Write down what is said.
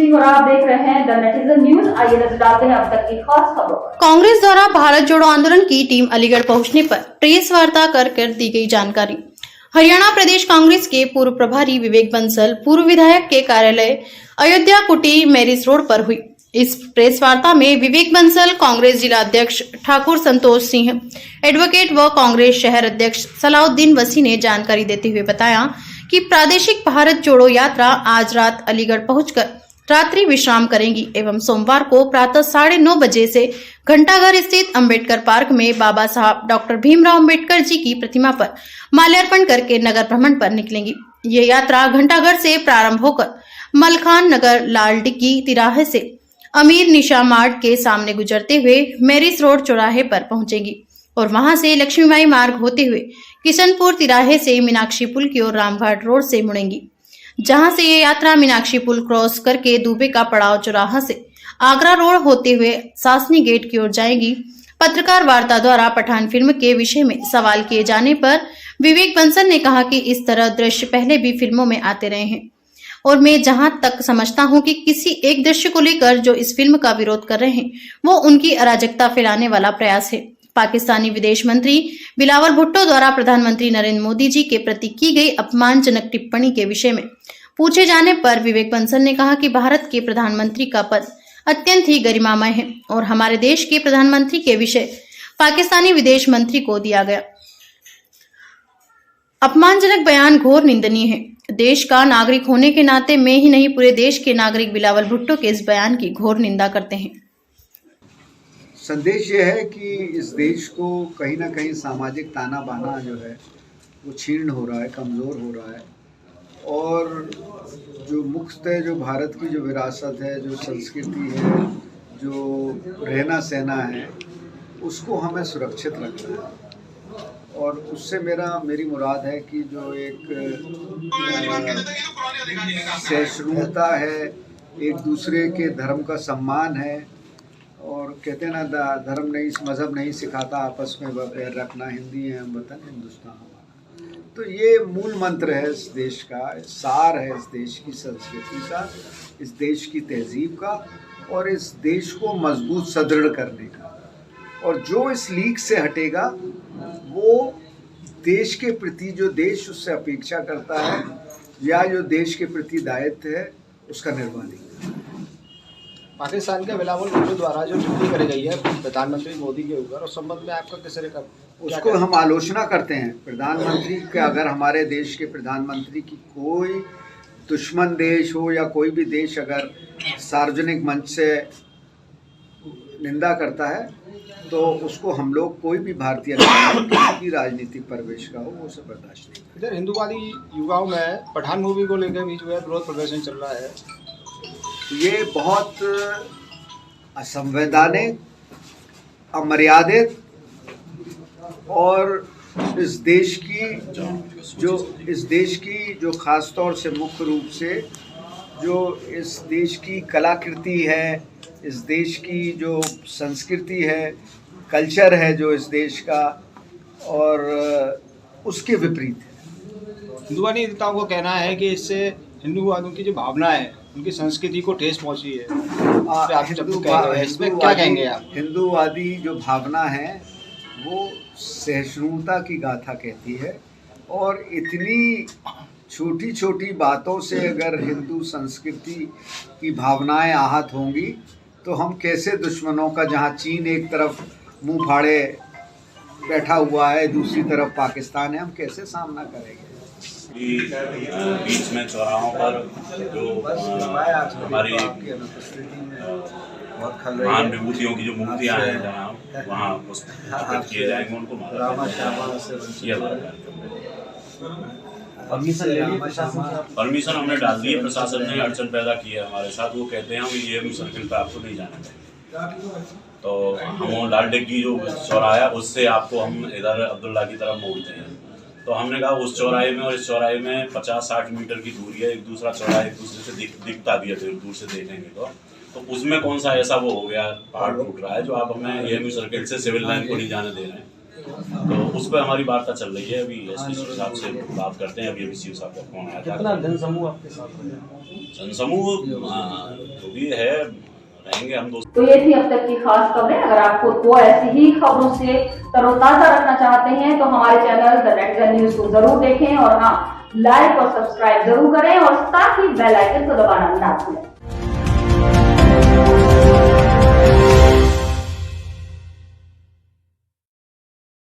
सिंह और आप देख रहे हैं द नेटिजन न्यूज। आइए नजर डालते हैं अब तक की खास खबरों पर। कांग्रेस द्वारा भारत जोड़ो आंदोलन की टीम अलीगढ़ पहुंचने पर प्रेस वार्ता कर दी गई जानकारी। हरियाणा प्रदेश कांग्रेस के पूर्व प्रभारी विवेक बंसल पूर्व विधायक के कार्यालय अयोध्या कुटी मैरिज रोड पर हुई। इस प्रेस वार्ता में विवेक बंसल, कांग्रेस जिला अध्यक्ष ठाकुर संतोष सिंह, एडवोकेट व कांग्रेस शहर अध्यक्ष सलाउद्दीन वसी ने जानकारी देते हुए बताया कि प्रादेशिक भारत जोड़ो यात्रा आज रात अलीगढ़ पहुंचकर रात्रि विश्राम करेंगी एवं सोमवार को प्रातः 9:30 बजे से घंटाघर स्थित अंबेडकर पार्क में बाबा साहब डॉक्टर भीमराव अंबेडकर जी की प्रतिमा पर माल्यार्पण करके नगर भ्रमण पर निकलेंगी। ये यात्रा घंटाघर से प्रारंभ होकर मलखान नगर लाल डिग्गी तिराहे से अमीर निशा मार्ट के सामने गुजरते हुए मैरिज रोड चौराहे पर पहुंचेगी और वहां से लक्ष्मीबाई मार्ग होते हुए किशनपुर तिराहे से मीनाक्षी पुल की ओर रामघाट रोड से मुड़ेंगी, जहां से ये यात्रा मीनाक्षी पुल क्रॉस करके दुबे का पड़ाव चौराहा से आगरा रोड होते हुए सासनी गेट की ओर जाएगी। पत्रकार वार्ता द्वारा पठान फिल्म के विषय में सवाल किए जाने पर विवेक बंसल ने कहा कि इस तरह दृश्य पहले भी फिल्मों में आते रहे हैं और मैं जहां तक समझता हूं कि किसी एक दृश्य को लेकर जो इस फिल्म का विरोध कर रहे हैं वो उनकी अराजकता फैलाने वाला प्रयास है। पाकिस्तानी विदेश मंत्री बिलावल भुट्टो द्वारा प्रधानमंत्री नरेंद्र मोदी जी के प्रति की गई अपमानजनक टिप्पणी के विषय में पूछे जाने पर विवेक बंसल ने कहा कि भारत के प्रधानमंत्री का पद अत्यंत ही गरिमामय है और हमारे देश के प्रधानमंत्री के विषय पाकिस्तानी विदेश मंत्री को दिया गया अपमानजनक बयान घोर निंदनीय है। देश का नागरिक होने के नाते मैं ही नहीं पूरे देश के नागरिक बिलावल भुट्टो के इस बयान की घोर निंदा करते हैं। संदेश ये है कि इस देश को कहीं ना कहीं सामाजिक ताना बाना जो है वो छीर्ण हो रहा है, कमज़ोर हो रहा है और जो मुख्यतः जो भारत की जो विरासत है, जो संस्कृति है, जो रहना सहना है, उसको हमें सुरक्षित रखना है और उससे मेरी मुराद है कि जो एक सहिष्णुता है, एक दूसरे के धर्म का सम्मान है और कहते हैं ना, धर्म नहीं मज़हब नहीं सिखाता आपस में बैर रखना, हिंदी है हम वतन हिंदुस्तान हमारा। तो ये मूल मंत्र है इस देश का, सार है इस देश की संस्कृति का, इस देश की तहजीब का और इस देश को मजबूत सुदृढ़ करने का। और जो इस लीग से हटेगा वो देश के प्रति जो देश उससे अपेक्षा करता है या जो देश के प्रति दायित्व है उसका निर्वाह नहीं। पाकिस्तान के बिलावल भुट्टो द्वारा जो टिप्पणी करी गई है प्रधानमंत्री मोदी के ऊपर, उस संबंध में आपका किस तरह का उसको हम आलोचना करते हैं। प्रधानमंत्री का अगर हमारे देश के प्रधानमंत्री की कोई दुश्मन देश हो या कोई भी देश अगर सार्वजनिक मंच से निंदा करता है तो उसको हम लोग, कोई भी भारतीय किसी भी राजनीतिक परिवेश का हो, वो उसे बर्दाश्त नहीं करते। इधर हिंदूवादी युवाओं में पठान मूवी को लेकर भी जो है विरोध प्रदर्शन चल रहा है। ये बहुत असंवैधानिक, अमर्यादित और इस देश की जो खास तौर से मुख्य रूप से जो इस देश की कलाकृति है, इस देश की जो संस्कृति है, कल्चर है जो इस देश का, और उसके विपरीत है। हिंदूवादी नेताओं को कहना है कि इससे हिंदूवादियों की जो भावना है, उनकी संस्कृति को ठेस पहुंची है। इसमें क्या कहेंगे आप? हिंदूवादी जो भावना है वो सहिष्णुता की गाथा कहती है और इतनी छोटी छोटी बातों से अगर हिंदू संस्कृति की भावनाएं आहत होंगी तो हम कैसे दुश्मनों का, जहां चीन एक तरफ मुंह फाड़े बैठा हुआ है, दूसरी तरफ पाकिस्तान है, हम कैसे सामना करेंगे? बीच में चौराहों पर जो हमारी महान विभूतियों की जो मूर्तियाँ हैं, जहाँ वहाँ पुष्पित किए जाएंगे, उनको परमिशन हमने डाल दी है। प्रशासन ने अड़चन पैदा की है हमारे साथ। वो कहते हैं हम EM सर्किल पे आपको नहीं जाना चाहिए, तो हम लाल डिग्गी जो चौराहा है उससे आपको हम इधर अब्दुल्ला की तरफ मोड़ते हैं। तो हमने कहा उस चौराहे में और इस चौराहे में 50-60 मीटर की दूरी है, एक दूसरा चौराहा एक दूसरे से दिखता भी है, फिर दूर से देखेंगे तो उसमें कौन सा ऐसा वो हो गया, पहाड़ टूट रहा है जो आप हमें EM सर्किल से सिविल लाइन को नहीं जाने दे रहे हैं। तो उस पर हमारी वार्ता चल रही है। अभी एसपी साहब से बात करते हैं। अभी सी साहब का फोन आया कितना था। जनसमूह आपके साथ है? जनसमूह जो भी है रहेंगे हम दोस्त। तो ये थी अब तक की खास खबरें। अगर आपको को ऐसी ही खबरों से तरोताजा रखना चाहते हैं तो हमारे चैनल द नेटिजन न्यूज को जरूर देखें और हाँ, लाइक और सब्सक्राइब जरूर करें और साथ ही बेल आइकन को दबाना ना भूलें।